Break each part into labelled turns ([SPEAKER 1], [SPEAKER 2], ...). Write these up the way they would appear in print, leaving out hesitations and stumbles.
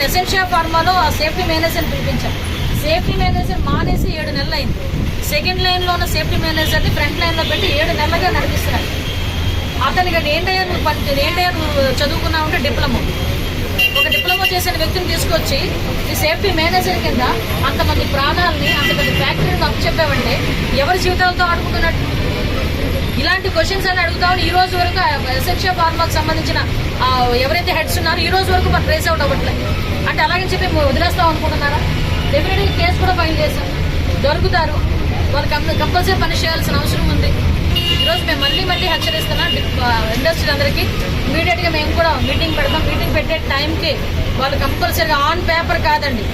[SPEAKER 1] Essentia ఫార్మాలో ఆ safety మేనేజర్ని పిలిపించాం. Safety manager మానేసి 7 నెలలు అయింది. సెకండ్ లైన్లో ఉన్న సేఫ్టీ మేనేజర్ని ఫ్రంట్ లైన్లో పెట్టి 7 నెలలుగా నడిపిస్తున్నారు. అతనికి ఏంటయ్యా నువ్వు చదువుకున్నావు అంటే డిప్లొమా. ఒక డిప్లొమా చేసిన వ్యక్తిని తీసుకొచ్చి ఈ సేఫ్టీ మేనేజర్ కింద అంతమంది ప్రాణాలని అంతమంది ఫ్యాక్టరీని అప్పచెప్పావంటే ఎవరి జీవితాలతో ఆడుకుంటున్నట్టు? ఇలాంటి క్వశ్చన్స్ అని అడుగుతామని ఈ రోజు వరకు ఎసెన్షియా ఫార్మాకు సంబంధించిన ఎవరైతే హెడ్స్ ఉన్నారో ఈ రోజు వరకు మనం ట్రేస్ అవుట్ అవ్వట్లేదు. అంటే అలాగని చెప్పి వదిలేస్తాం అనుకుంటున్నారా? డెఫినెట్గా కేసు కూడా ఫైల్ చేశాం, దొరుకుతారు. వాళ్ళకి కంపల్సరీ పని చేయాల్సిన అవసరం ఉంది. ఈరోజు మేము మళ్ళీ హెచ్చరిస్తున్నాం ఇండస్ట్రీ అందరికీ. ఇమీడియట్గా మేము కూడా మీటింగ్ పెడతాం. మీటింగ్ పెట్టే టైంకి వాళ్ళు కంపల్సరీగా ఆన్ పేపర్ కాదండి,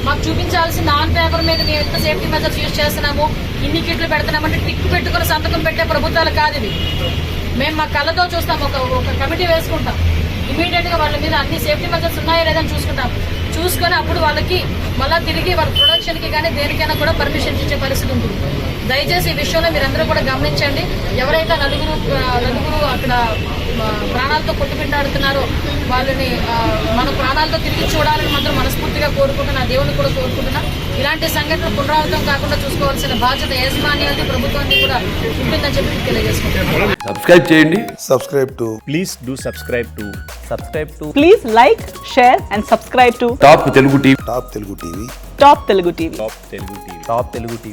[SPEAKER 1] మాకు చూపించాల్సింది ఆన్ పేపర్ మీద మేము ఎంత సేఫ్టీ మెజర్స్ యూజ్ చేస్తున్నాము, ఇన్ని కిట్లు పెడుతున్నామంటే టిక్ పెట్టుకుని సంతకం పెట్టే ప్రభుత్వాలు కాదు ఇవి. మేము మా కళ్ళతో చూస్తాం, ఒక కమిటీ వేసుకుంటాం. ఇమీడియట్గా వాళ్ళ మీద అన్ని సేఫ్టీ మెజర్స్ ఉన్నాయో లేదని చూసుకొని అప్పుడు వాళ్ళకి మళ్ళీ తిరిగి వాళ్ళ ప్రొడక్షన్కి కానీ దేనికైనా కూడా పర్మిషన్ ఇచ్చే పరిస్థితి ఉంటుంది. దయచేసి ఈ విషయంలో మీరందరూ కూడా గమనించండి. ఎవరైతే నలుగురు అక్కడ ప్రాణాలతో కొట్టుమిట్టాడుతున్నారో వాళ్ళని మన ప్రాణాలతో తిరిగి చూడాలని మాత్రం మనస్ఫూర్తిగా కోరుకుంటున్నా, దేవుని కూడా కోరుకుంటున్నా. ఇలాంటి సంఘటనలు పునరావృతం కాకుండా చూసుకోవాల్సిన బాధ్యత యాజమాన్యాన్ని, ప్రభుత్వాన్ని కూడా ఉంటుందని చెప్పి తెలియజేసుకుంటున్నాను.
[SPEAKER 2] సబ్స్క్రైబ్ చేయండి.
[SPEAKER 3] Please do subscribe to.
[SPEAKER 4] Please like, share and subscribe to
[SPEAKER 2] top Telugu TV.
[SPEAKER 4] Top Telugu TV.
[SPEAKER 3] Top Telugu TV.